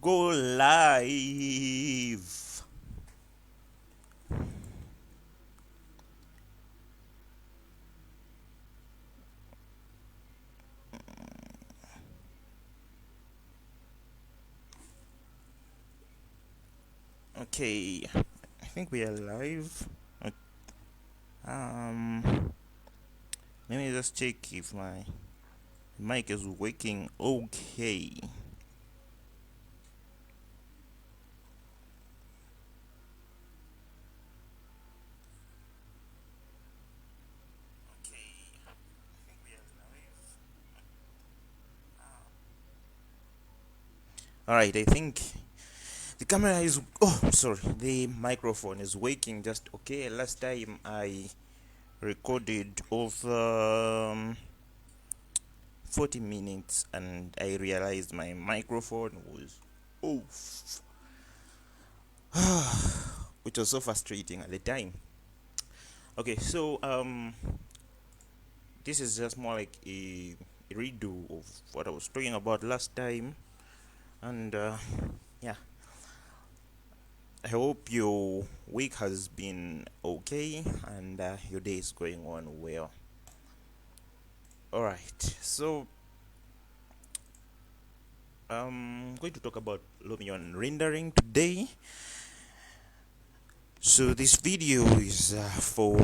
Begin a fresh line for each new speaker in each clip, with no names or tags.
go live. Okay, I think we are live. Um, Let me just check if my mic is working. Okay. All right, I think the camera is. Oh, sorry. The microphone is working just okay. Last time I recorded over 40 minutes and I realized my microphone was off, which was so frustrating at the time. Okay, so this is just more like a redo of what I was talking about last time, and yeah, I hope your week has been okay and your day is going on well. All right, so I'm going to talk about Lumion rendering today. So this video is for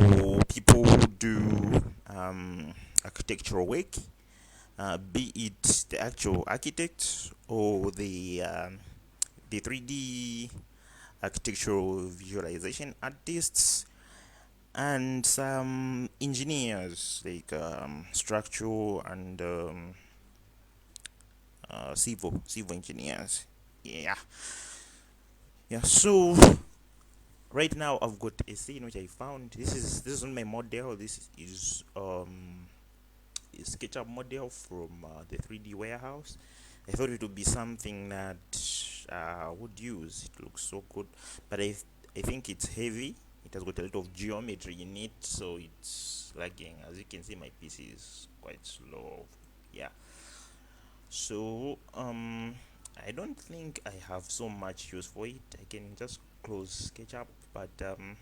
people who do architectural work, be it the actual architect or the 3D architectural visualization artists, and some engineers like structural and civil engineers. Yeah, yeah. So right now I've got a scene which I found. This is on my model. This is a SketchUp model from the 3D warehouse. I thought it would be something that I would use. It looks so good, but I think it's heavy. It has got a lot of geometry in it, so it's lagging. As you can see, my PC is quite slow. Yeah. So I don't think I have so much use for it. I can just close SketchUp, but I've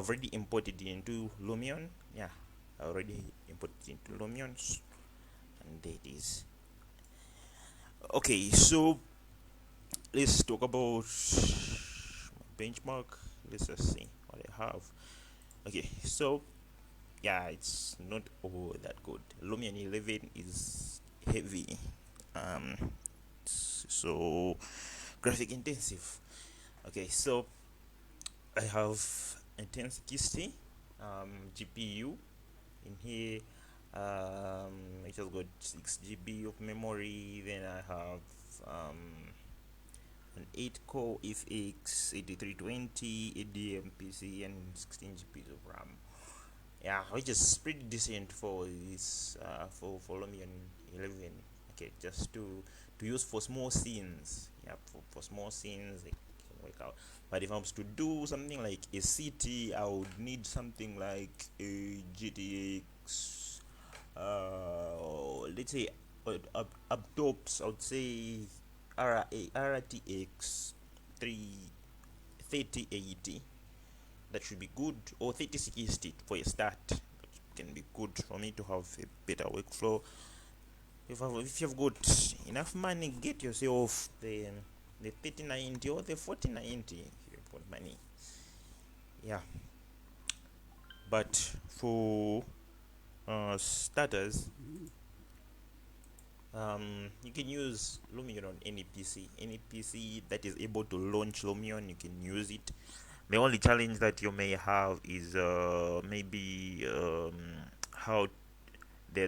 already imported it into Lumion. Yeah, I already imported it into Lumion, and there it is. Okay, so let's talk about benchmark. Let's just see what I have. Okay, so yeah, it's not all that good. Lumion 11 is heavy, so graphic intensive. Okay, so I have a 1060 GPU in here. It has got 6 GB of memory. Then I have an 8-core FX 8320 ADM PC and 16 GB of RAM. Yeah, which is pretty decent for this for Lumion 11. Okay, just to use for small scenes. Yeah, for small scenes it can work out. But if I was to do something like a city, I would need something like a GTX. Let's say up tops, I would say RTX 3080. That should be good, or 3060 for a start. That can be good for me to have a better workflow. If you've got enough money, get yourself the 3090 or the 4090 if you've got money. Yeah, but for starters, you can use Lumion on any PC that is able to launch Lumion. You can use it. The only challenge that you may have is maybe how the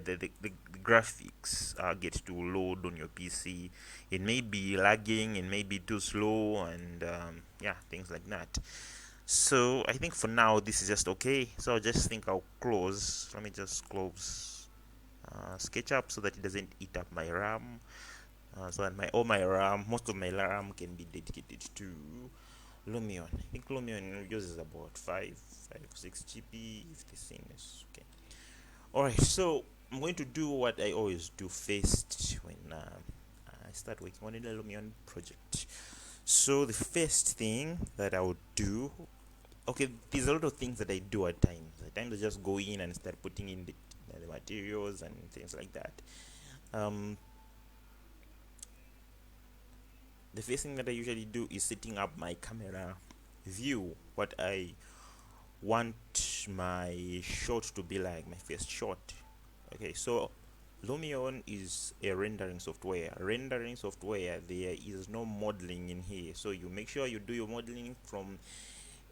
graphics get to load on your PC. It may be lagging, it may be too slow, and yeah, things like that. So I think for now this is just okay. So I just think I'll close. Let me just close SketchUp so that it doesn't eat up my RAM. So that most of my RAM can be dedicated to Lumion. I think Lumion uses about 6 GB if the thing is okay. Alright, so I'm going to do what I always do first when I start working on a Lumion project. So the first thing that I would do, okay, there's a lot of things that I do at times. At times I just go in and start putting in the materials and things like that. Um, the first thing that I usually do is setting up my camera view, what I want my shot to be like, my first shot. Okay, so Lumion is a rendering software. Rendering software, there is no modeling in here, so you make sure you do your modeling from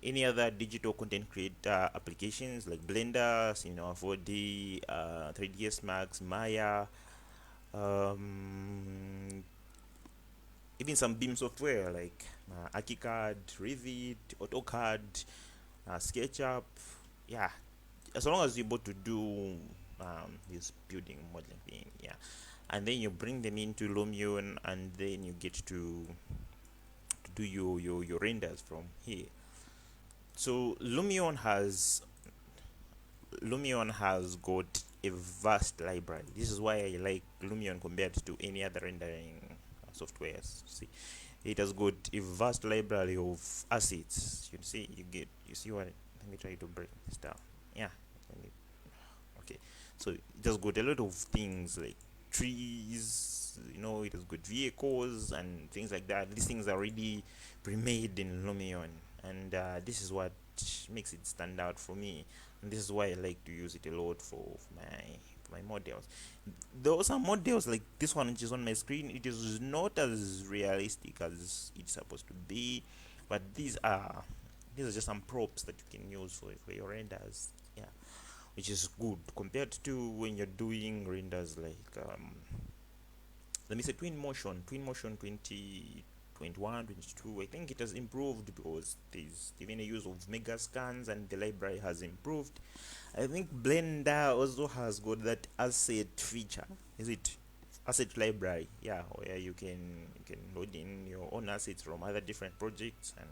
any other digital content creator applications like Blender, Cinema 4D, 3ds Max, Maya, um, even some BIM software like ArchiCAD, Revit, AutoCAD, SketchUp. Yeah, as long as you're able to do this building modeling thing, yeah, and then you bring them into Lumion, and then you get to do your renders from here. So Lumion has got a vast library. This is why I like Lumion compared to any other rendering softwares. See, it has got a vast library of assets. You see, you see what? Let me try to break this down. Yeah, okay. So it has got a lot of things like trees. You know, it has got vehicles and things like that. These things are already pre-made in Lumion, and this is what makes it stand out for me, and this is why I like to use it a lot for my models. Though some models like this one which is on my screen, it is not as realistic as it's supposed to be, but these are just some props that you can use for your renders. Yeah, which is good compared to when you're doing renders like let me say twin motion 2021, 22. I think it has improved because there's even a use of mega scans and the library has improved. I think Blender also has got that asset feature. Is it asset library? Yeah, where you can load in your own assets from other different projects and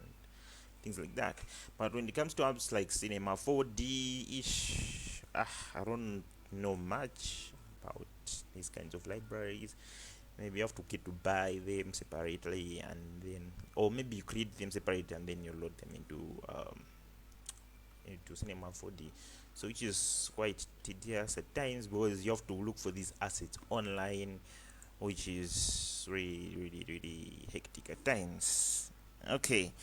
things like that. But when it comes to apps like Cinema 4D ish, I don't know much about these kinds of libraries. Maybe you have to get to buy them separately, and then, or maybe you create them separately and then you load them into Cinema 4D. So which is quite tedious at times because you have to look for these assets online, which is really really really hectic at times. Okay.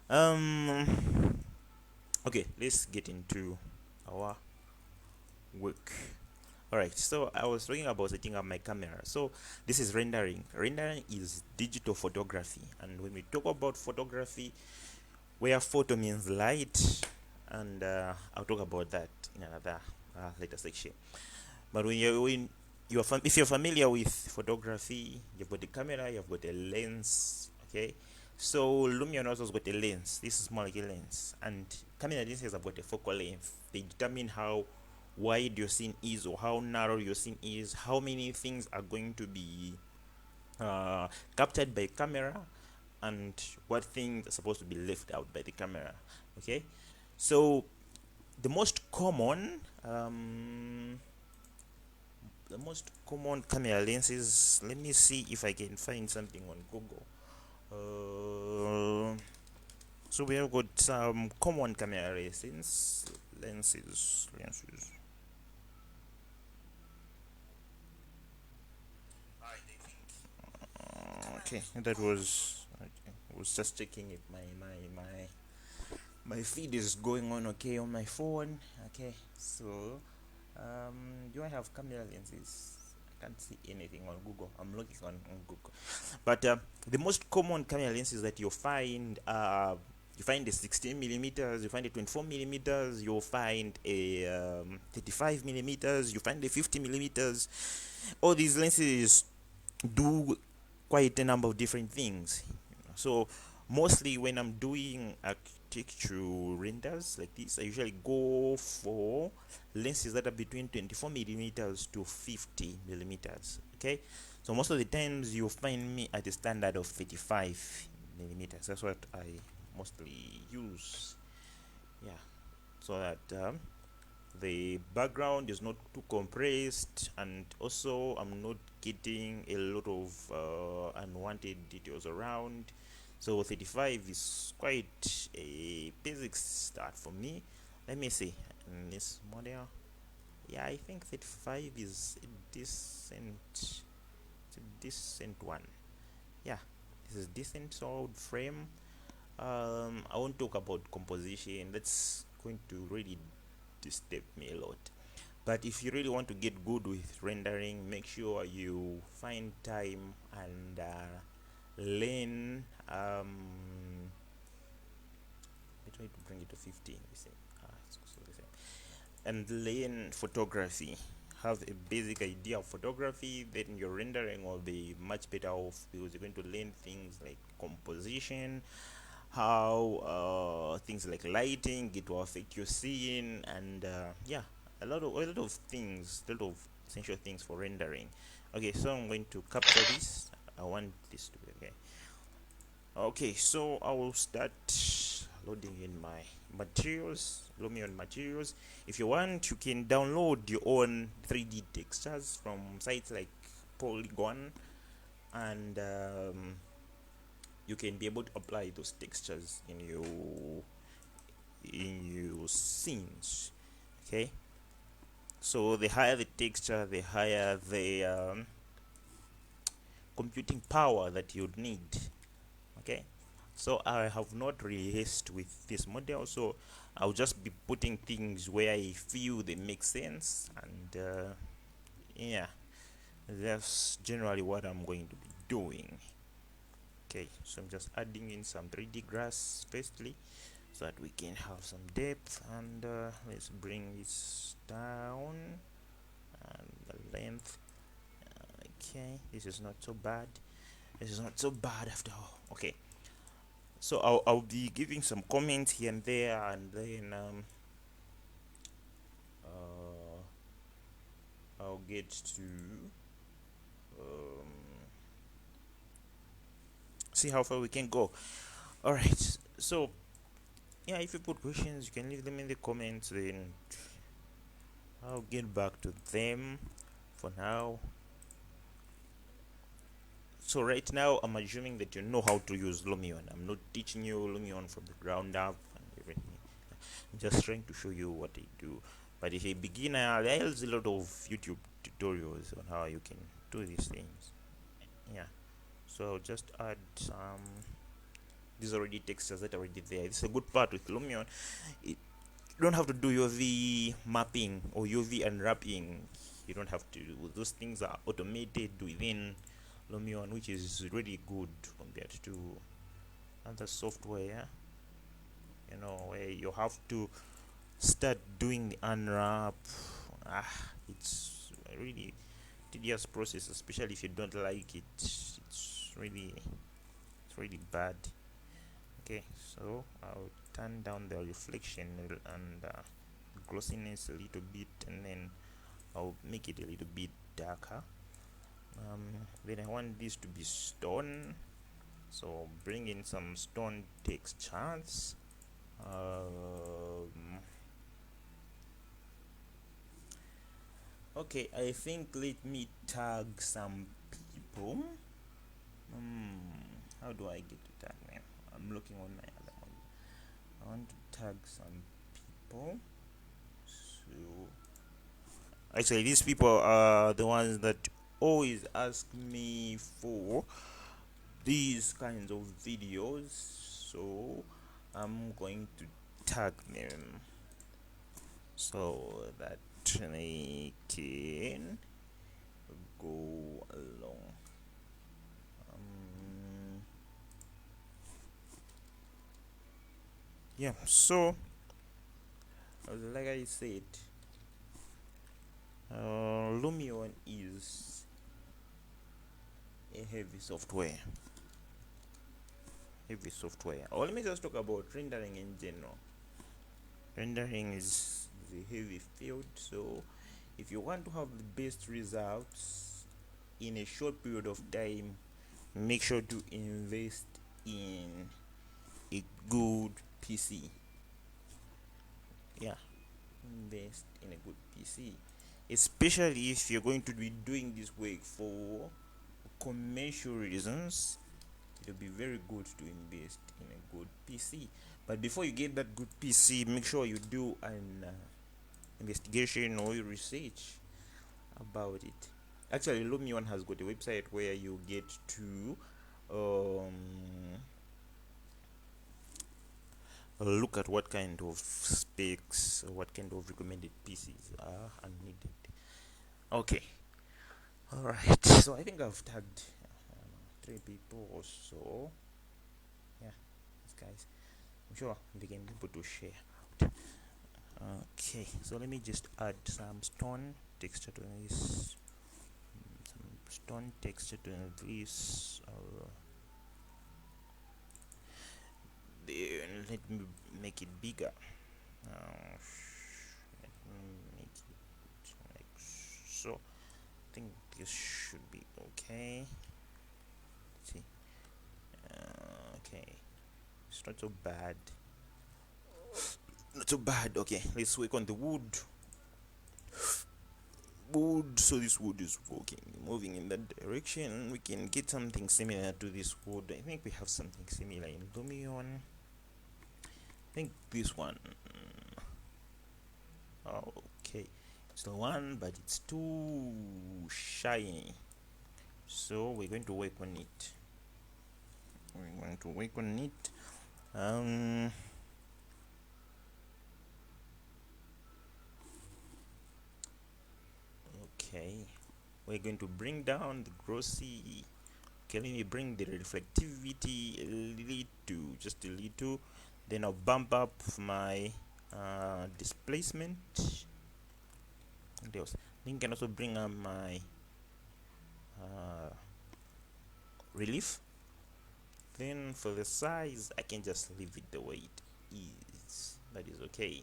Um. Okay. Let's get into our work. Alright, so I was talking about setting up my camera. So this is rendering. Rendering is digital photography, and when we talk about photography, where photo means light, and I'll talk about that in another later section. But if you're familiar with photography, you've got the camera, you've got a lens. Okay, so Lumion also has got a lens. This is more like a lens, and camera lenses have got a focal length. They determine how wide your scene is or how narrow your scene is, how many things are going to be captured by camera, and what things are supposed to be left out by the camera. Okay, so the most common camera lenses, let me see if I can find something on Google. So we have got some common camera lenses. Okay, that was, I was just checking if my feed is going on okay on my phone. Okay, so do I have camera lenses? I can't see anything on Google. I'm looking on Google, but the most common camera lenses that you find a 16 millimeters, you find a 24 millimeters, you'll find a 35 millimeters, you find a 50 millimeters. All these lenses do quite a number of different things. So mostly when I'm doing architectural renders like this, I usually go for lenses that are between 24 millimeters to 50 millimeters. Okay, so most of the times you'll find me at a standard of 35 millimeters. That's what I mostly use. Yeah, so that the background is not too compressed, and also I'm not getting a lot of unwanted details around. So 35 is quite a basic start for me. Let me see in this model. Yeah, I think 35 is a decent one. Yeah, this is decent solid frame. I won't talk about composition. That's going to really disturb me a lot. But if you really want to get good with rendering, make sure you find time and learn. I try to bring it to 15. You see, it's also the same. And learn photography. Have a basic idea of photography, then your rendering will be much better off, because you're going to learn things like composition, how things like lighting it will affect your scene, and yeah, a lot of things, a lot of essential things for rendering. Okay, so I'm going to capture this. I want this to be okay. Okay, so I will start loading in my materials, Lumion materials. If you want, you can download your own 3D textures from sites like Polygon, and you can be able to apply those textures in your scenes. Okay, so the higher the texture, the higher the computing power that you'd need. Okay, so I have not rehearsed with this model, so I'll just be putting things where I feel they make sense, and yeah, that's generally what I'm going to be doing. Okay, so I'm just adding in some 3D grass firstly, so that we can have some depth, and let's bring this down, and the length. Okay, this is not so bad. This is not so bad after all. Okay, so I'll be giving some comments here and there, and then I'll get to see how far we can go. All right, so yeah, if you put questions, you can leave them in the comments, then I'll get back to them. For now, so right now I'm assuming that you know how to use Lumion. I'm not teaching you Lumion from the ground up and everything. I'm just trying to show you what I do. But if you're a beginner, there's a lot of YouTube tutorials on how you can do these things. Yeah, so I'll just add some. These already textures that are already there. It's a good part with Lumion. You don't have to do UV mapping or UV unwrapping. You don't have to. Those things are automated within Lumion, which is really good compared to other software. Where you have to start doing the unwrap. It's a really tedious process, especially if you don't like it. It's really bad. Okay, so I'll turn down the reflection and glossiness a little bit, and then I'll make it a little bit darker. Then I want this to be stone, so bring in some stone textures. Okay, I think let me tag some people. How do I get to tag them? I'm looking on my other one. I want to tag some people. So actually, these people are the ones that always ask me for these kinds of videos, so I'm going to tag them so that they can go along. Yeah, so like I said, Lumion is a heavy software. Or let me just talk about rendering in general. Rendering is the heavy field, so if you want to have the best results in a short period of time, make sure to invest in a good PC. Yeah, invest in a good PC, especially if you're going to be doing this work for commercial reasons. It'll be very good to invest in a good PC. But before you get that good PC, make sure you do an investigation or research about it. Actually, Lumion has got a website where you get to look at what kind of specs, what kind of recommended PCs are unneeded. Okay, all right. So I think I've tagged 3 people or so. Yeah, these guys. I'm sure they can be able to share out. Okay, so let me just add some stone texture to this. Some stone texture to this. Then let me make it bigger. Let me make it like so. I think this should be okay. Let's see. Okay, it's not so bad. Not so bad. Okay, let's work on the wood. So this wood is moving in that direction. We can get something similar to this wood. I think we have something similar in Lumion. I think this one. Okay, it's the one, but it's too shiny, so we're going to work on it. Okay, we're going to bring down the glossy. Okay, let me bring the reflectivity a little, just a little. Then I'll bump up my displacement. Then you can also bring up my relief. Then for the size, I can just leave it the way it is. That is okay.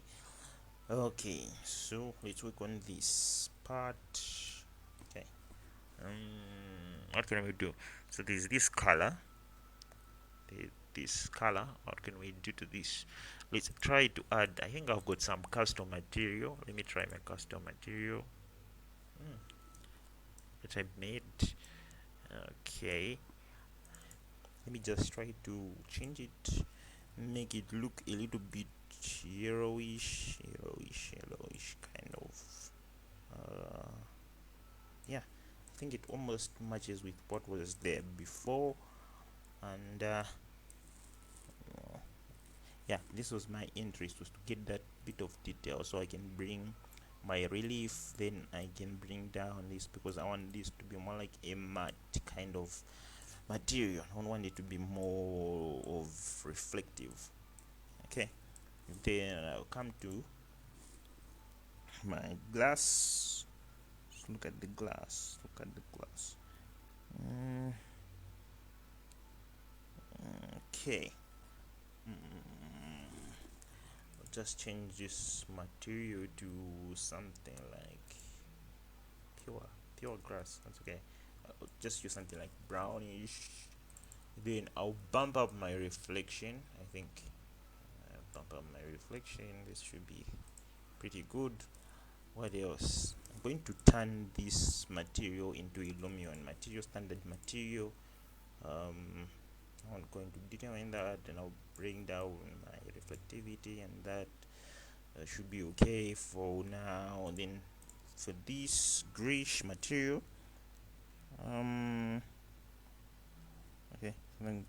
Okay, so let's work on this part. Okay, what can we do? So there's this color. This color. What can we do to this? Let's try to add. I think I've got some custom material. Let me try my custom material that I made. Okay, let me just try to change it, make it look a little bit yellowish kind of. Yeah, I think it almost matches with what was there before. And yeah, this was my interest, was to get that bit of detail so I can bring my relief, then I can bring down this, because I want this to be more like a matte kind of material. I don't want it to be more of reflective. Okay, then I'll come to my glass. Just look at the glass. Okay, I'll just change this material to something like pure grass. That's okay. I'll just use something like brownish. Then I'll bump up my reflection. I think bump up my reflection. This should be pretty good. What else? I'm going to turn this material into a Lumion material, standard material. I'm not going to detail in that, and I'll bring down my reflectivity, and that should be okay for now. And then for this grayish material, okay, then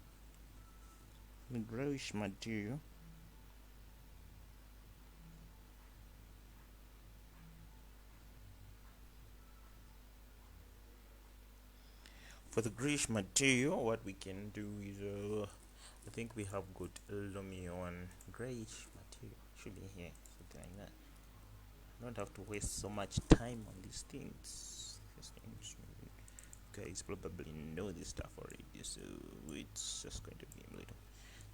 the grayish material. For the grayish material, what we can do is, I think we have got Lumion grayish material. Should be here, something like that. I don't have to waste so much time on these things. You guys probably know this stuff already, so it's just going to be a little.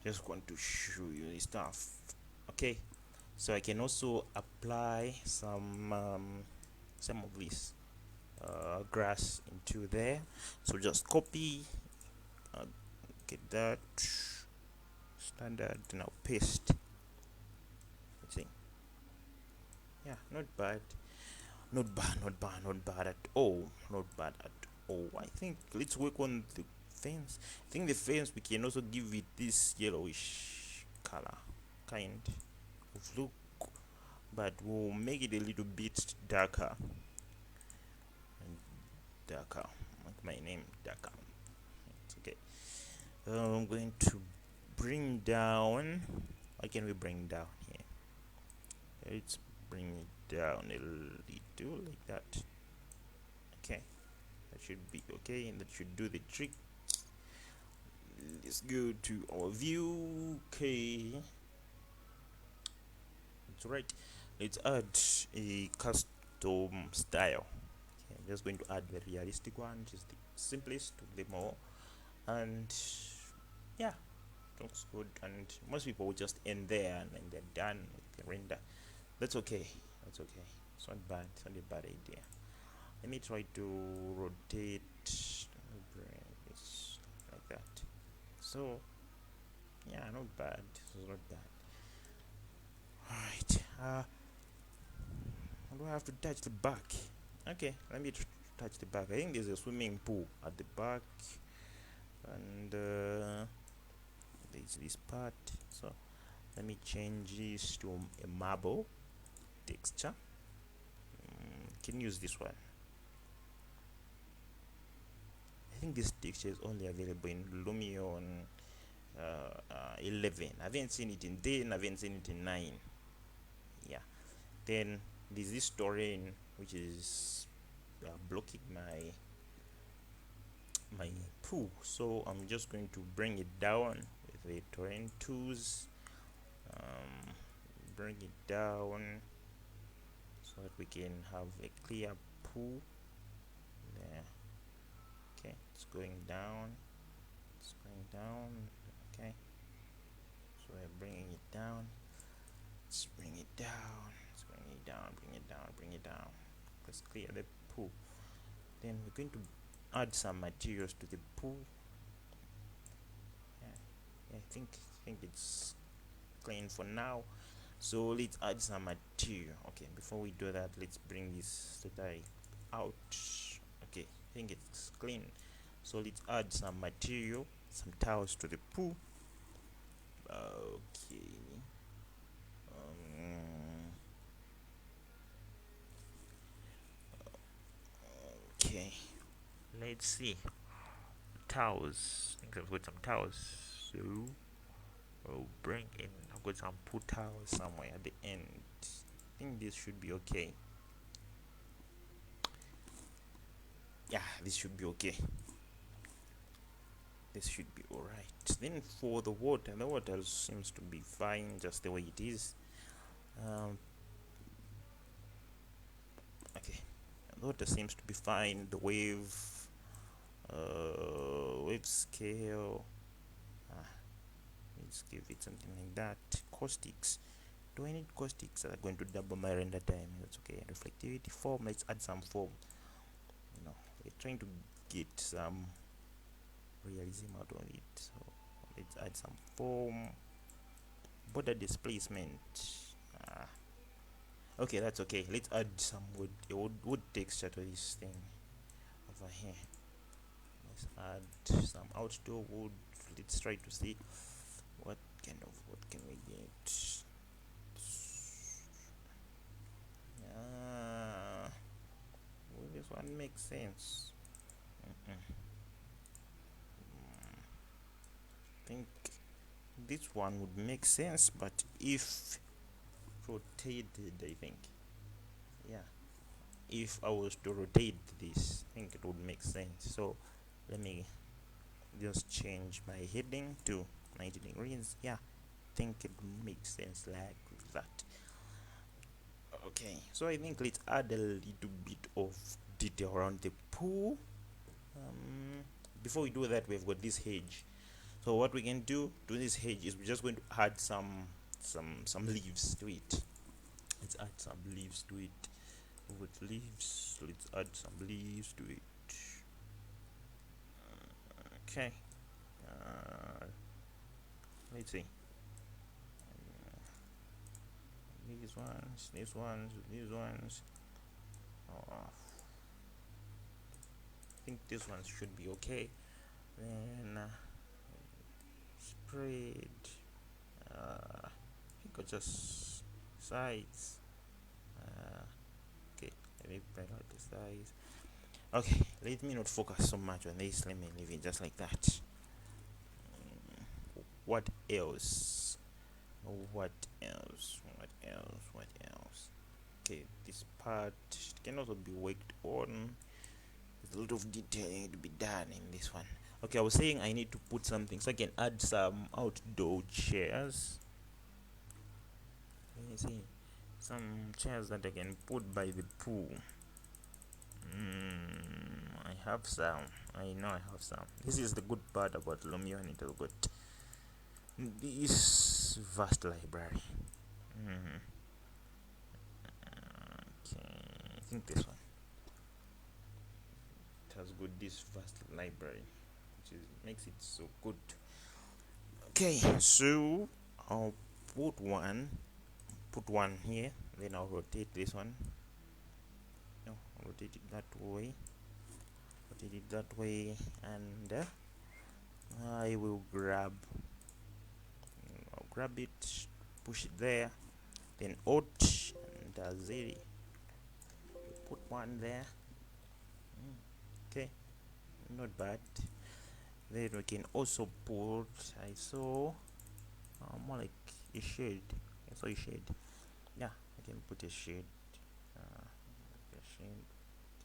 Just want to show you this stuff. Okay, so I can also apply some of this grass into there. So just copy, get that standard, now paste. Let's see. Yeah, not bad. Not bad, not bad, not bad at all. Not bad at all. I think let's work on the fence. I think the fence we can also give it this yellowish color kind of look, but we'll make it a little bit darker and darker. Like my name, darker. It's okay. I'm going to bring down. What can we bring down here? Let's bring it down a little like that. Okay, that should be okay, and that should do the trick. Let's go to our view. Okay, that's right. Let's add a custom style. Okay, I'm just going to add the realistic one, which is the simplest of them all, and yeah, looks good. And most people will just end there and then they're done with the render. That's okay. That's okay. It's not bad. It's not a bad idea. Let me try to rotate this like that. So yeah, not bad. This is not bad. Alright. Do I have to touch the back? Okay, let me touch the back. I think there's a swimming pool at the back, and there's this part. So let me change this to a marble texture. Can use this one. I think this texture is only available in Lumion 11. I haven't seen it in 10. I haven't seen it in 9. Yeah. Then there's this terrain which is blocking my pool. So I'm just going to bring it down with the terrain tools. Bring it down so that we can have a clear pool there. Okay, it's going down. It's going down. Okay, so we're bringing it down. Let's bring it down. Let's bring it down. Bring it down. Bring it down. Let's clear the pool. Then we're going to add some materials to the pool. Yeah, I think it's clean for now. So let's add some material. Okay, before we do that, let's bring this type out. Okay, I think it's clean. So let's add some material, some tiles to the pool. Okay. Okay. Let's see. Towels. I think I've got some towels. So I'll bring in. I've got some pool towels somewhere at the end. I think this should be okay. Yeah, this should be okay. This should be alright. Then for the water seems to be fine just the way it is. Okay, the water seems to be fine. The wave scale, let's give it something like that. Caustics, do I need caustics that are going to double my render time? That's okay. Reflectivity, form, let's add some form. We're trying to get some realism out of it, so let's add some form. Border displacement, okay, that's okay. Let's add some wood texture to this thing over here. Let's add some outdoor wood. Let's try to see what kind of wood can we get. Will this one make sense? I think this one would make sense, but if rotated, I think, yeah, if I was to rotate this, I think it would make sense. So let me just change my heading to 90 degrees. Yeah, I think it makes sense like that. Okay, so I think let's add a little bit of detail around the pool. Before we do that, we've got this hedge. So what we can do to this hedge is we're just going to add some leaves to it. Let's add some leaves to it. With leaves, let's add some leaves to it. Okay. Let's see. these ones. I think these ones should be okay. Then spread. I think I'll just size. Okay, let me bring out the size. Okay, let me not focus so much on this. Let me leave it just like that. What else? What else? What else? What else? Okay, this part can also be worked on. There's a lot of detailing to be done in this one. Okay, I was saying I need to put something, so I can add some outdoor chairs. Let me see, some chairs that I can put by the pool. I have some. I know I have some. This is the good part about Lumion. It has got this vast library. Okay, I think this one. It has got this vast library, which makes it so good. Okay, so I'll put one here, then I'll rotate this one. No, I'll rotate it that way. And I will grab it, push it there, then Alt and Z, put one there. Okay, not bad. Then we can also put, I saw more like a shade. I saw a shade. Yeah, I can put a shade.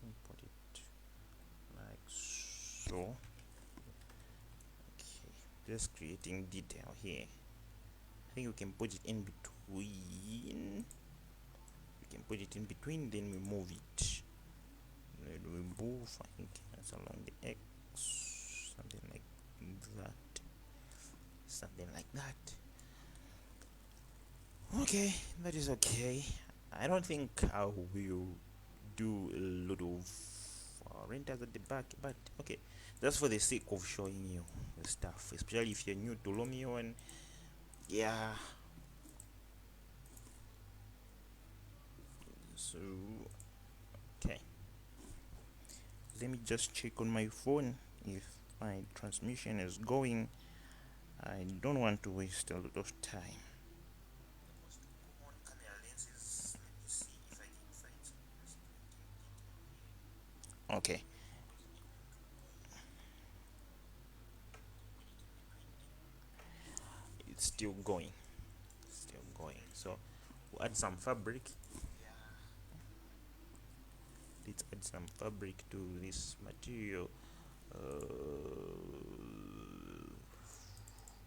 Can put it like so. Okay, just creating detail here. I think we can put it in between. Then we move it. Then we move, I think that's along the X, something like that. Okay, that is okay. I don't think I will do a lot of renders at the back, but okay, just for the sake of showing you the stuff, especially if you're new to Lumion. Yeah, so okay, let me just check on my phone if my transmission is going. I don't want to waste a lot of time. Okay, it's still going. So we'll add some fabric. Let's add some fabric to this material.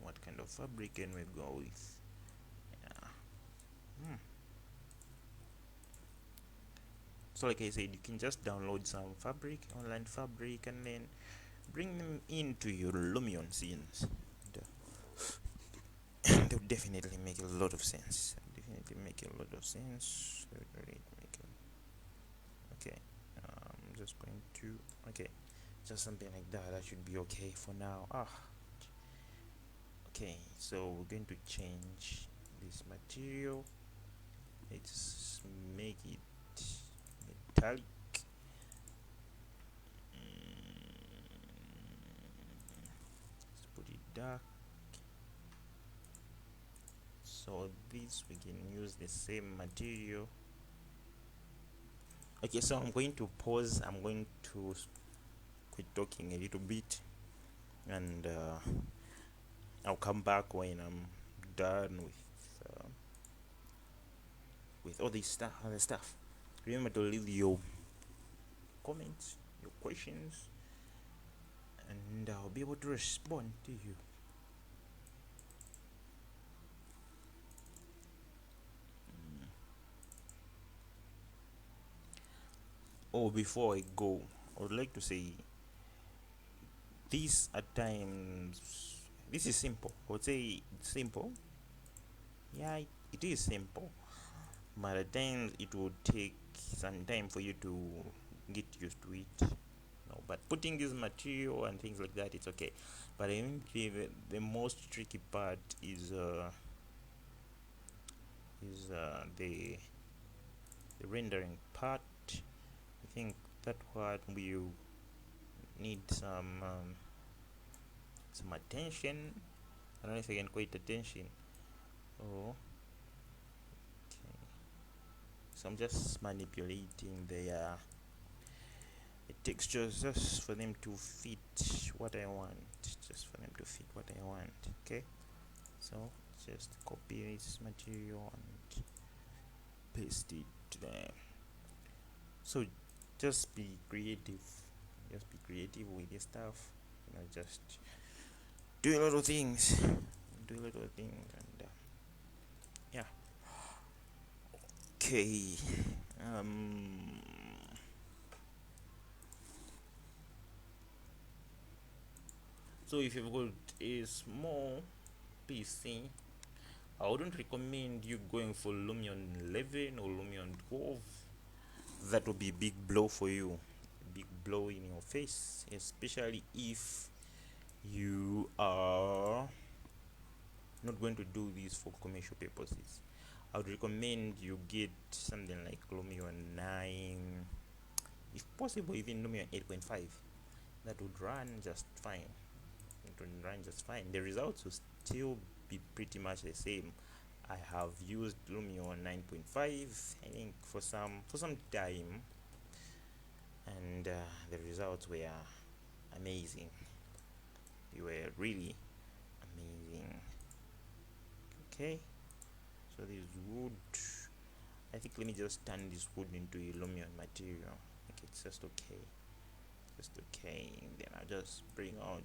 What kind of fabric can we go with? So like I said, you can just download some fabric, online fabric, and then bring them into your Lumion scenes. They'll definitely make a lot of sense. Okay, I'm just going to, okay, just something like that. That should be okay for now. Okay, so we're going to change this material. Let's make it metallic. Let's put it dark. So this, we can use the same material. Okay, so I'm going to pause. I'm going to quit talking a little bit, and I'll come back when I'm done with all this other stuff. Remember to leave your comments, your questions, and I'll be able to respond to you. Oh, before I go, I would like to say this at times, this is simple. I would say it's simple. Yeah, it is simple, but at times it would take some time for you to get used to it. No, but putting this material and things like that, it's okay. But I think the most tricky part is is the rendering part. I think that part will need some attention. I don't know if I can call it attention. Oh, okay. So I'm just manipulating the textures just for them to fit what I want. Just for them to fit what I want. Okay. So just copy this material and paste it there. So just be creative. Just be creative with your stuff. You know, just do little things. Do little things and yeah. Okay. So if you've got a small PC, I wouldn't recommend you going for Lumion 11 or Lumion 12. That will be a big blow for you, a big blow in your face, especially if you are not going to do this for commercial purposes. I would recommend you get something like Lumion 9, if possible even Lumion 8.5. That would run just fine. It would run just fine. The results will still be pretty much the same. I have used Lumion 9.5 I think for some time, and the results were amazing. They were really amazing. Okay, so this wood, I think let me just turn this wood into a Lumion material. Okay, it's just okay. Just okay. And then I'll just bring out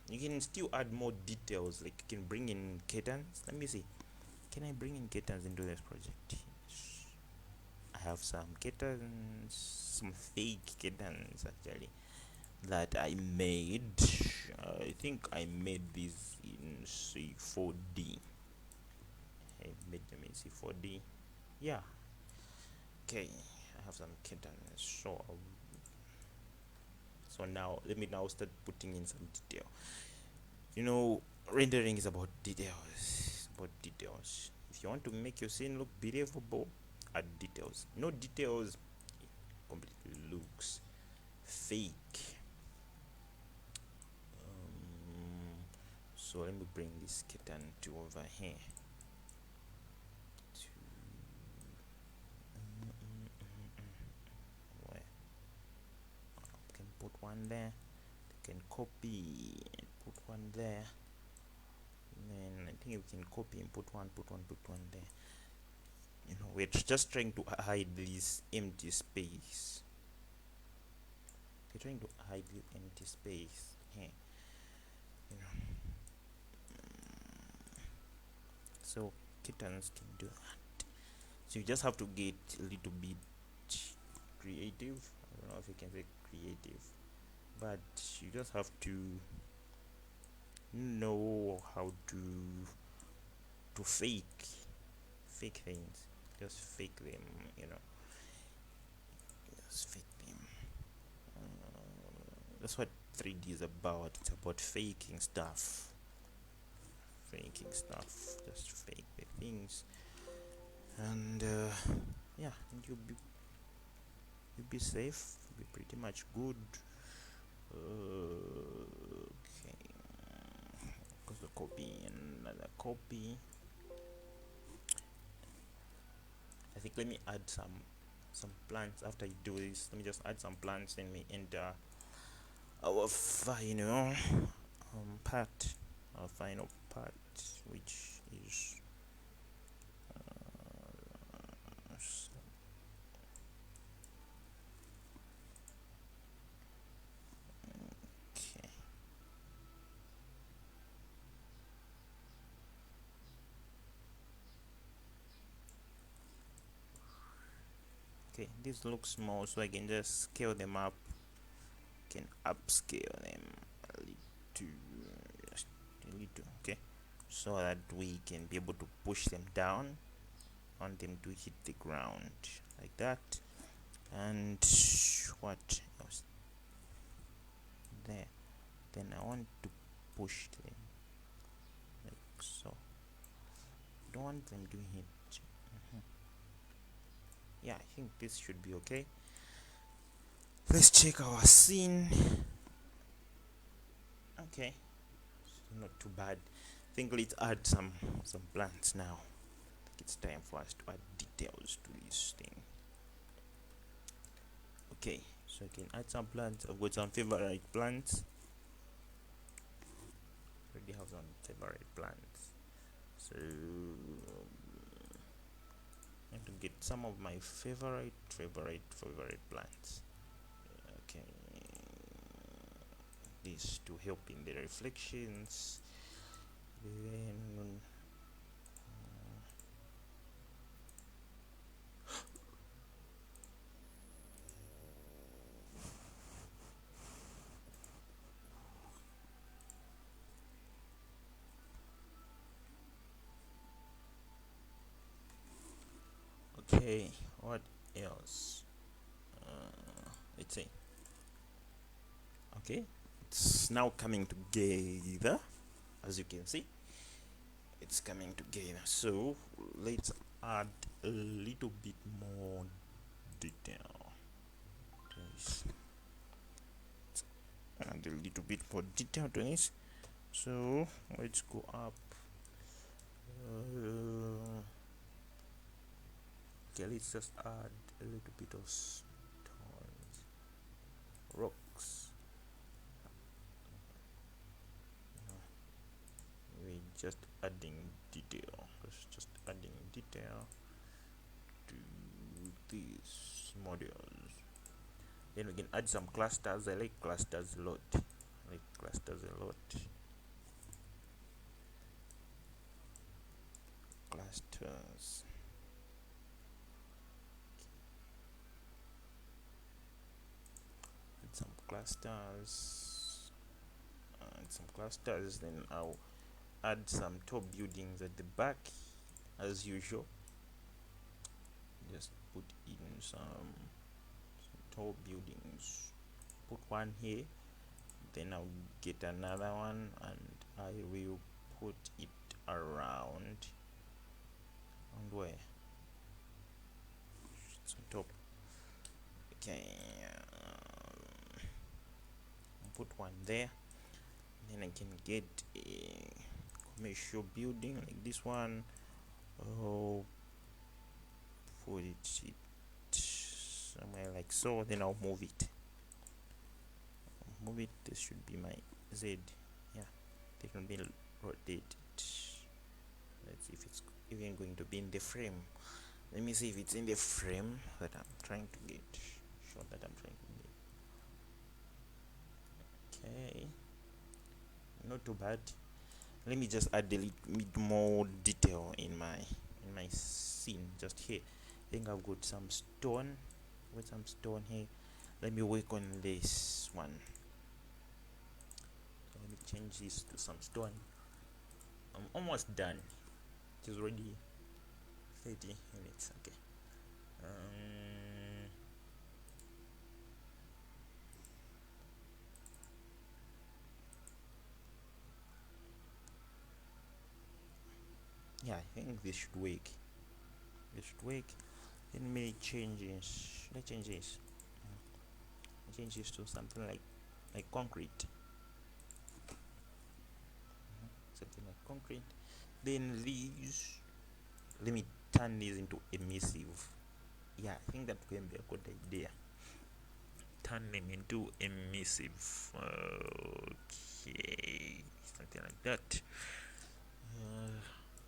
you can still add more details, like you can bring in curtains. Let me see, can I bring in curtains into this project? I have some curtains, some fake curtains actually, that I made. I think I made these in C4D. I made them in C4D. Yeah. Okay, I have some curtains. So now let me now start putting in some detail. You know, rendering is about details. About details. If you want to make your scene look believable, add details. No details, it completely looks fake. So let me bring this kitten to over here. Where? I can put one there. I can copy and put one there. And then I think we can copy and put one there. You know, we're just trying to hide this empty space. We're trying to hide the empty space here. You know. So kittens can do that. So you just have to get a little bit creative. I don't know if you can say creative, but you just have to know how to fake things. Just fake them, you know. Just fake them. That's what 3D is about. It's about faking stuff. Faking stuff. Just fake the things, and yeah, and you'll be safe. You'll be pretty much good. Okay, because the copy and another copy. I think let me add some plants after you do this. Let me just add some plants and we enter our final part. Our final part, which is okay. Okay, this looks small, so I can just scale them up. Can upscale them a little, just a little. Okay, so that we can be able to push them down, on them to hit the ground like that. And what else? There. Then I want to push them like so don't want them doing it. Yeah, I think this should be okay. Let's check our scene. Okay, so not too bad. I think let's add some plants now. I think it's time for us to add details to this thing. Okay, so I can add some plants. I've got some favorite plants. Already have some favorite plants. So I have to get some of my favorite plants. Okay, this to help in the reflections. Then okay, what else? Let's see. Okay, it's now coming together, as you can see. It's coming together. So let's add a little bit more detail. Add a little bit more detail to this. So let's go up. Okay, let's just add a little bit of stones, rocks. We're just adding detail. Just adding detail to these models. Then we can add some clusters. I like clusters a lot. Clusters. Add some clusters. Then I'll add some tall buildings at the back, as usual. Just put in some tall buildings. Put one here. Then I'll get another one, and I will put it around. And where? It's on top. Okay. Put one there. Then I can get a commercial building like this one. Oh, put it somewhere like so. Then I'll move it. This should be my Z. Yeah, they can be rotated. Let's see if it's even going to be in the frame. Let me see if it's in the frame that I'm trying to get. Okay, not too bad. Let me just add a little bit more detail in my scene just here. I think I've got some stone. Here. Let me work on this one. So let me change this to some stone. I'm almost done. It is already 30 minutes. Okay. Yeah, I think this should work. Let me change this. Let's change this. Change this to something like concrete. Something like concrete. Then these, let me turn these into emissive. Yeah, I think that can be a good idea. Turn them into emissive. Okay, something like that.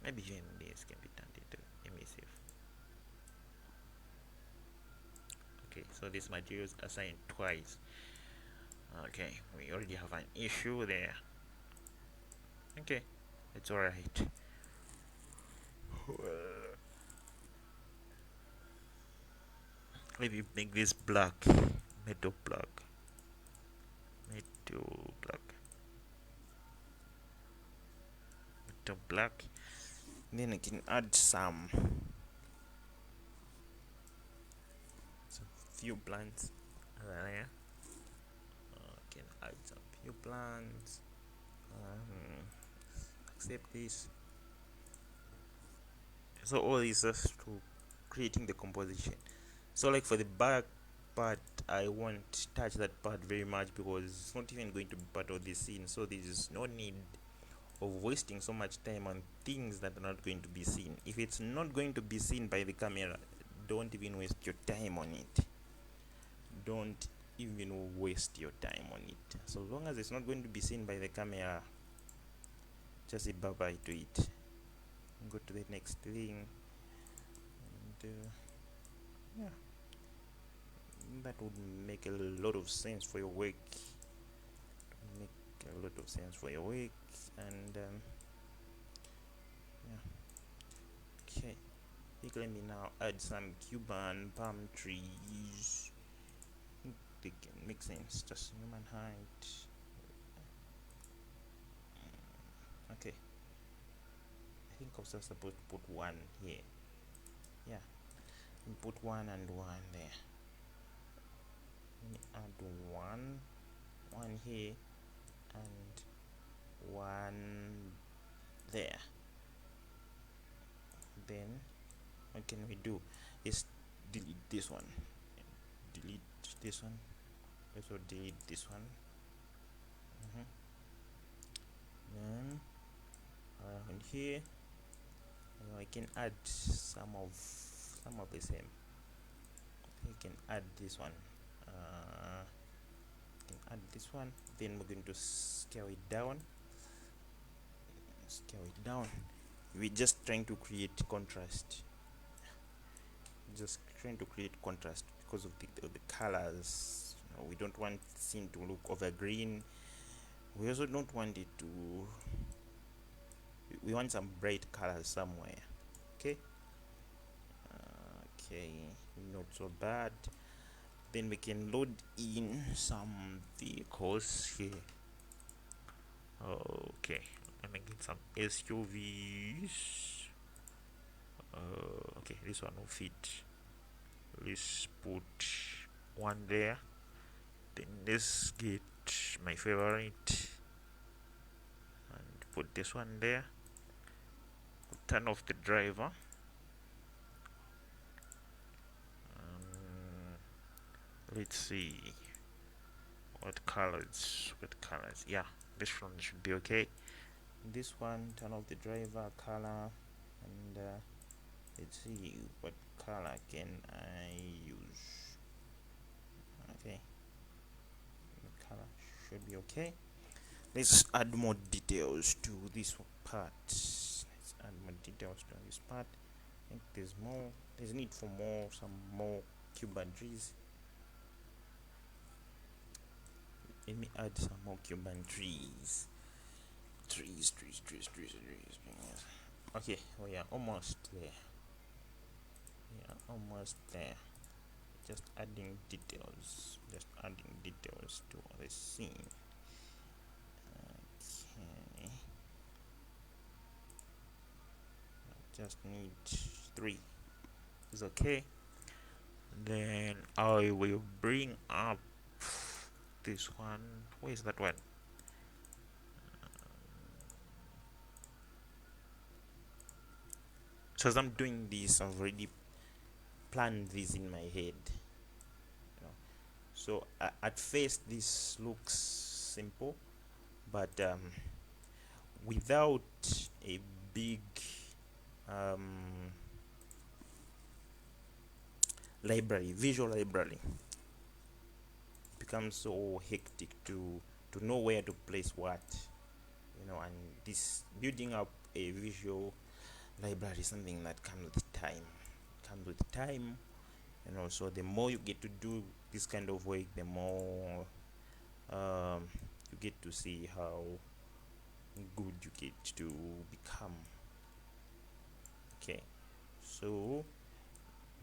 Maybe even this can be turned into emissive. Okay, so these materials are assigned twice. Okay, we already have an issue there. Okay, it's alright. Maybe make this black, metal black. Then I can add some few plants there. I can add some few plants. Accept this. So all is just to creating the composition. So like for the back part, I won't touch that part very much because it's not even going to be part of the scene, so there is no need of wasting so much time on things that are not going to be seen. If it's not going to be seen by the camera, don't even waste your time on it. Don't even waste your time on it. So long as it's not going to be seen by the camera, just say bye bye to it. Go to the next thing, and yeah, that would make a lot of sense for your work. Make a lot of sense for your work, and yeah. Okay, let me now add some Cuban palm trees. They can make sense. Just human height. Okay, I think I was just supposed to put one here. Yeah, put one and one there. Let me add one here, and one there. Then what can we do is delete this one, delete this one, also delete this one. Then around here I can add some of the same. You can add this one, then we're going to scale it down. We're just trying to create contrast, because of the colors. We don't want the scene to look evergreen. We also don't want it to, we want some bright colors somewhere. Okay, not so bad. Then we can load in some vehicles here. Okay, let me get some SUVs. Okay, this one will fit. Let's put one there. Then let's get my favorite and put this one there. Turn off the driver. Let's see what colors. Yeah, this one should be okay. This one, turn off the driver color, and let's see what color can I use. Okay, the color should be okay. Let's add more details to this part. I think there's need for some more Cuban trees. Let me add some more Cuban trees. Okay, we are almost there. Just adding details to the scene. Okay, I just need 3. It's okay. Then I will bring up this one. Where is that one? So as I'm doing this, I've already planned this in my head. So at first this looks simple, but without a big visual library, it becomes so hectic to know where to place what, and this building up a visual library is something that comes with time. So the more you get to do this kind of work, the more you get to see how good you get to become. Okay, so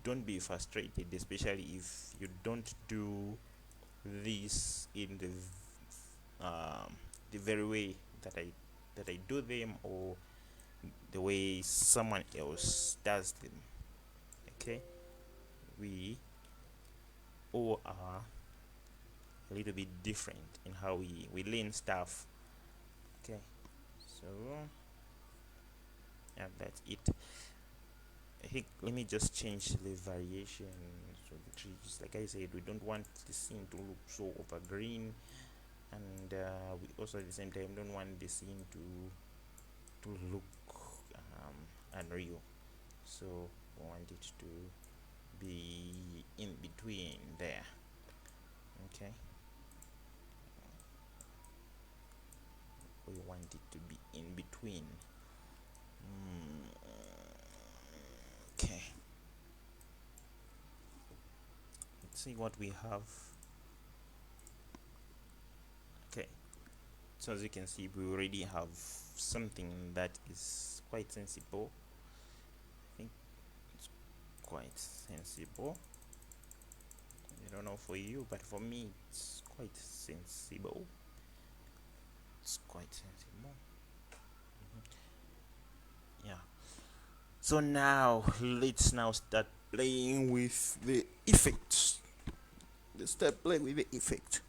don't be frustrated, especially if you don't do this in the very way that I do them, or the way someone else does them. Okay, we all are a little bit different in how we learn stuff. Okay, so yeah, that's it. I think let me just change the variation so the trees, like I said, we don't want the scene to look so green, and we also at the same time don't want the scene to look unreal, so we want it to be in between there. Okay, we want it to be in between. Okay, let's see what we have. Okay, so as you can see, we already have something that is quite sensible. I think it's quite sensible. I don't know for you, but for me it's quite sensible. It's quite sensible. Yeah, so now let's now start playing with the effects. Let's start playing with the effect.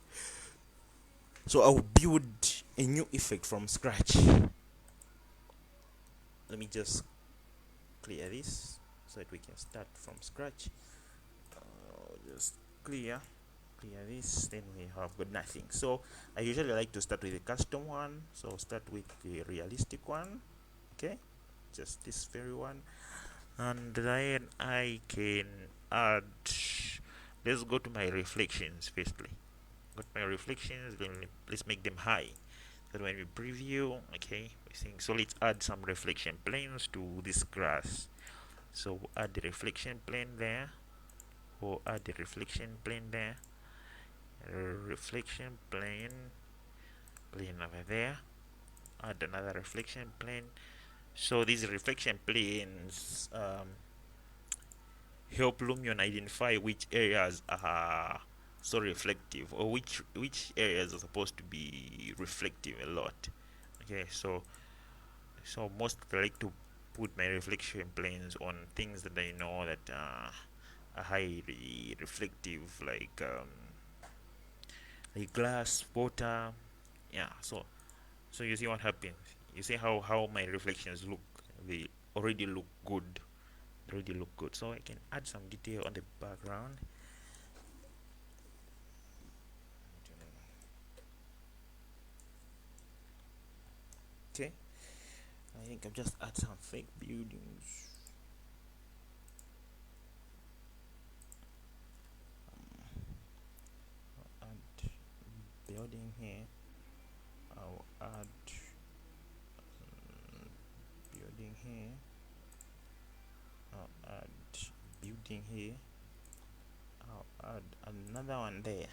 So I'll build a new effect from scratch. Let me just clear this so that we can start from scratch. Just clear this, then we have got nothing. So I usually like to start with the custom one, so I'll start with the realistic one. Okay, just this very one, and then I can add, let's go to my reflections firstly. Got my reflections, then let's make them high, so when we preview, okay, we think, so let's add some reflection planes to this grass. So we'll add the reflection plane there, we'll add the reflection plane there, reflection plane over there, add another reflection plane. So these reflection planes help Lumion identify which areas are so reflective, or which areas are supposed to be reflective a lot. Okay, so most I like to put my reflection planes on things that I know that are highly reflective, like glass, water. Yeah, so you see what happens. You see how my reflections look. They already look good. So I can add some detail on the background. Okay, I think I've just add some fake buildings. I'll add building here. I'll add building here. I'll add building here. I'll add another one there.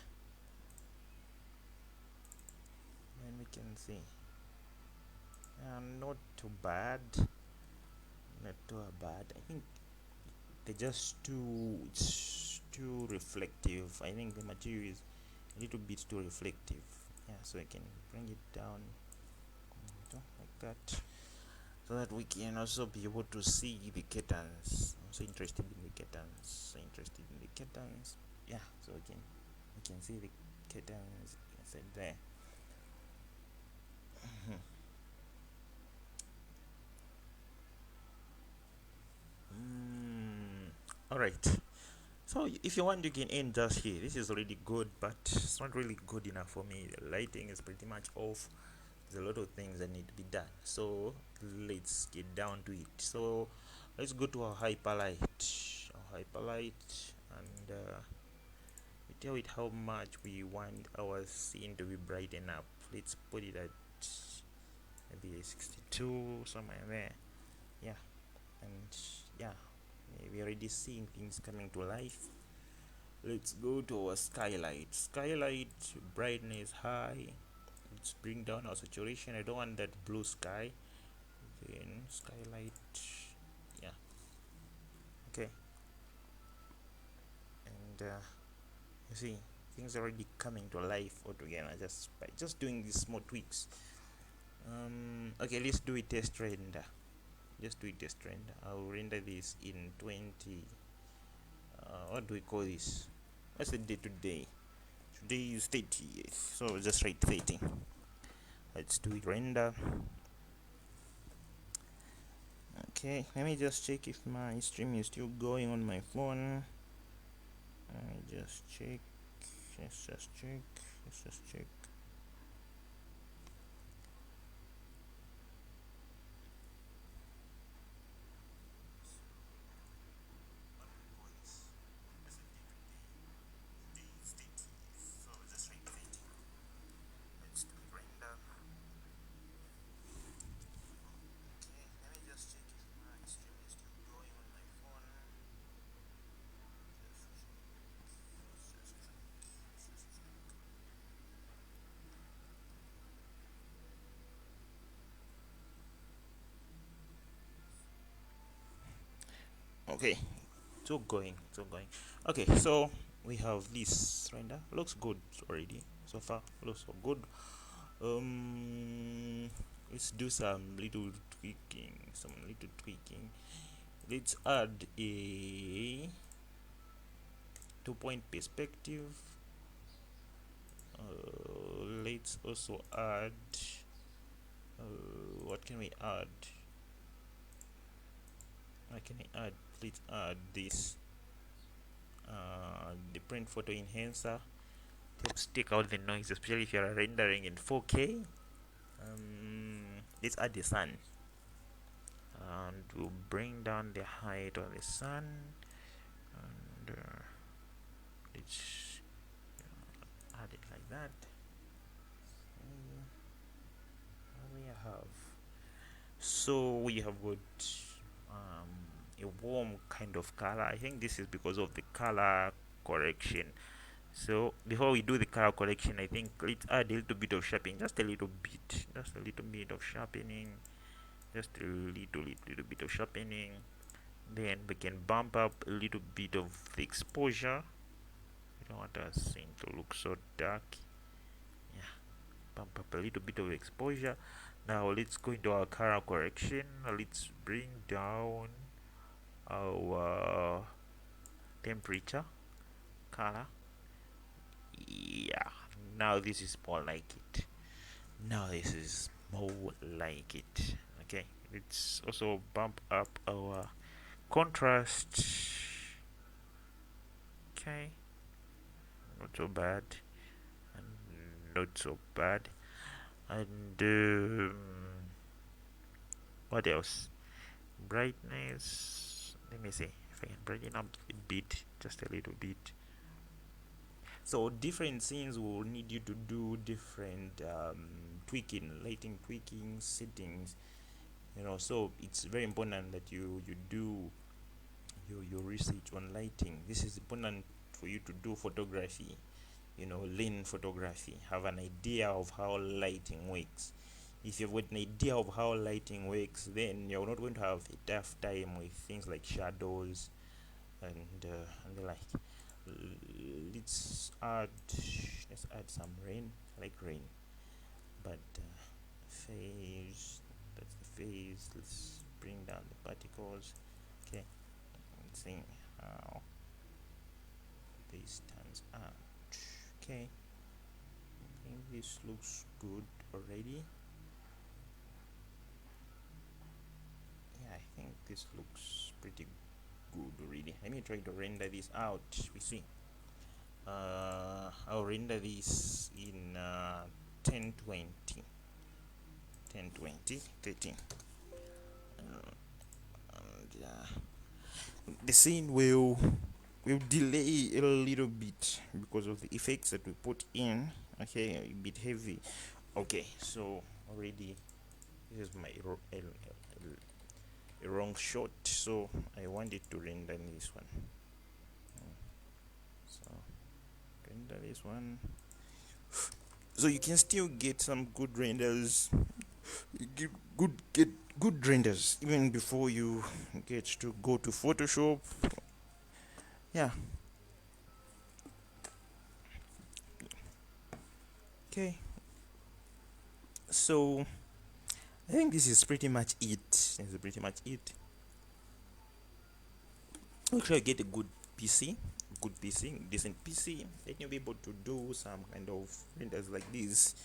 And we can see. Not too bad. Not too bad. I think they're just too reflective. I think the material is a little bit too reflective. Yeah, so I can bring it down like that, so that we can also be able to see the kittens. I'm so interested in the kittens. Yeah, so we can see the kittens inside there. Alright, so if you want, you can end just here. This is already good, but it's not really good enough for me. The lighting is pretty much off. There's a lot of things that need to be done, so let's get down to it. So let's go to our hyperlight, and we tell it how much we want our scene to be brighten up. Let's put it at maybe 62, somewhere there. Yeah, and yeah, we're already seeing things coming to life. Let's go to our skylight brightness high. Let's bring down our saturation. I don't want that blue sky. Then skylight, yeah, okay. And you see things already coming to life altogether just by just doing these small tweaks. Okay, let's do a test render. I'll render this in 20. What do we call this? What's the day today? Today is 30, so just write 30. Let's do it render. Okay, let me just check if my stream is still going on my phone. Just check. Let's just check. Let's just check. Okay, it's all going. Okay, so we have this render. Looks good already. So far, looks so good. Let's do some little tweaking. Let's add a 2-point perspective. Let's also add what can we add? Let's add this the print photo enhancer. Helps take out the noise, especially if you're rendering in 4K. Let's add the sun, and we'll bring down the height of the sun, and let's add it like that. We have got a warm kind of color. I think this is because of the color correction. So before we do the color correction, I think let's add a little bit of sharpening, just a little bit of sharpening, just a little bit of sharpening. Then we can bump up a little bit of the exposure. We don't want our scene to look so dark. Yeah, bump up a little bit of exposure. Now let's go into our color correction. Let's bring down our temperature color. Yeah, now this is more like it. Okay, let's also bump up our contrast. Okay, not so bad, and not so bad. And what else? Brightness. Let me see if I can brighten up a bit, just a little bit. So different scenes will need you to do different lighting tweaking settings. So it's very important that you do your research on lighting. This is important for you to do photography, learn photography, have an idea of how lighting works. If you've got an idea of how lighting works, then you're not going to have a tough time with things like shadows and the like. Let's add some rain. I like rain, but phase. That's the phase. Let's bring down the particles. Okay, let's see how this turns out. Okay, I think this looks good already. Yeah, I think this looks pretty good already. Let me try to render this out. We see. I'll render this in 1020, 13. And the scene will delay a little bit because of the effects that we put in. Okay, a bit heavy. Okay, so already this is my a wrong shot, so I wanted to render this one. So render this one, so you can still get some good renders. You get good renders even before you get to go to Photoshop. Yeah. Okay. So I think this is pretty much it. Actually, get a good PC, decent PC. Then you'll be able to do some kind of renders like this.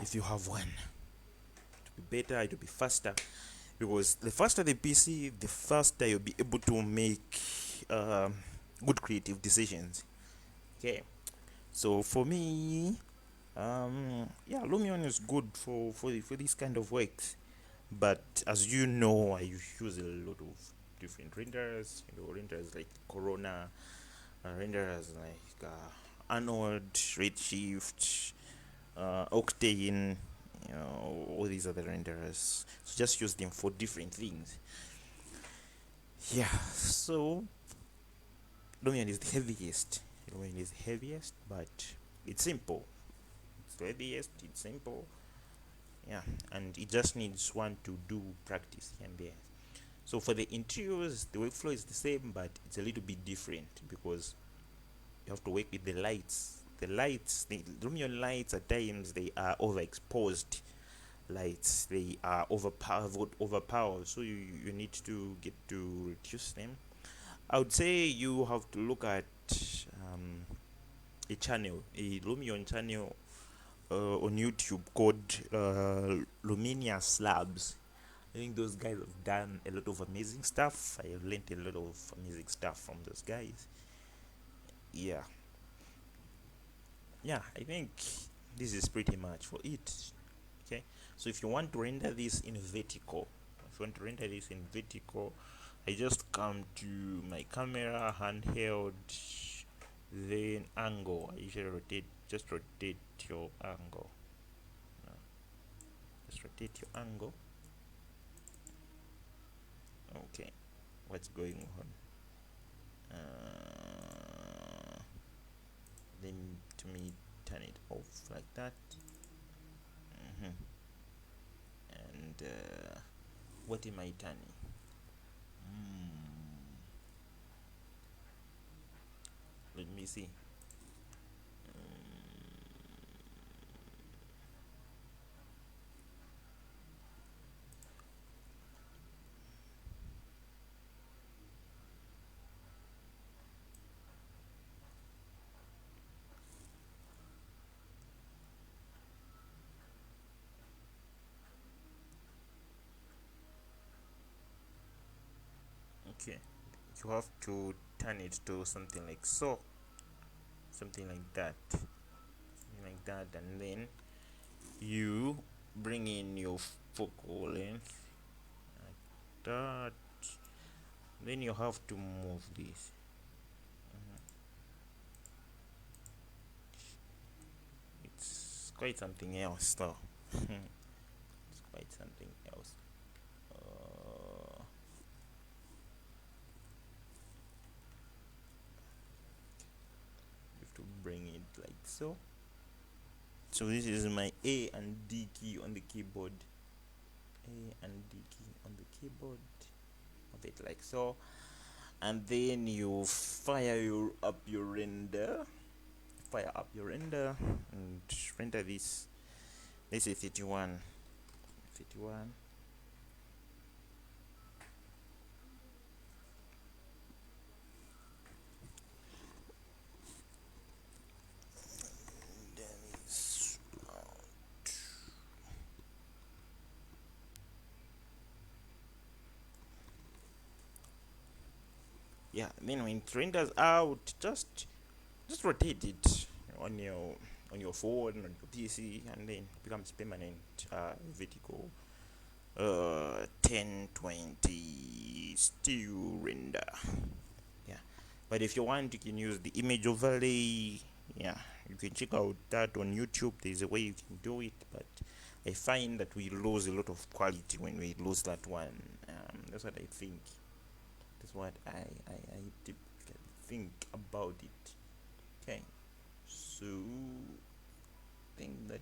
If you have one, it will be better, it will be faster. because the faster the PC, the faster you'll be able to make good creative decisions. Okay, so for me, yeah, Lumion is good for this kind of works. But as you know, I use a lot of different renders. Renders like Corona, renders like Arnold, Redshift, Octane, all these other renderers. So just use them for different things. Yeah, so Lumion is the heaviest. Lumion is the heaviest, but it's simple. It's the heaviest, it's simple. Yeah, and it just needs one to do practice here and there. So for the interiors, the workflow is the same, but it's a little bit different because you have to work with the lights. The Lumion lights at times they are overexposed lights. They are overpowered. So you need to get to reduce them. I would say you have to look at a Lumion channel on YouTube called Luminia Slabs. I think those guys have done a lot of amazing stuff. I have learned a lot of amazing stuff from those guys. Yeah, yeah, I think this is pretty much for it. Okay, so if you want to render this in vertical, I just come to my camera, handheld, then angle. I usually just rotate your angle. Just rotate your angle. Okay, what's going on? Then to me turn it off like that. And what am I turning? Let me see. Okay, you have to turn it to something like so, something like that, and then you bring in your focal length like that. Then you have to move this. It's quite something else though. It's quite something else. You have to bring it like so. So this is my A and D key on the keyboard. A and D key on the keyboard. Of it like so. And then you fire up your render. And render this. This is 31. Yeah, then when it renders out, just rotate it on your phone, on your PC, and then it becomes permanent vertical 1020 still render. Yeah, but if you want, you can use the image overlay. Yeah, you can check out that on YouTube. There's a way you can do it, but I find that we lose a lot of quality when we lose that one. That's what I think. That's what I think about it. Okay, so I think that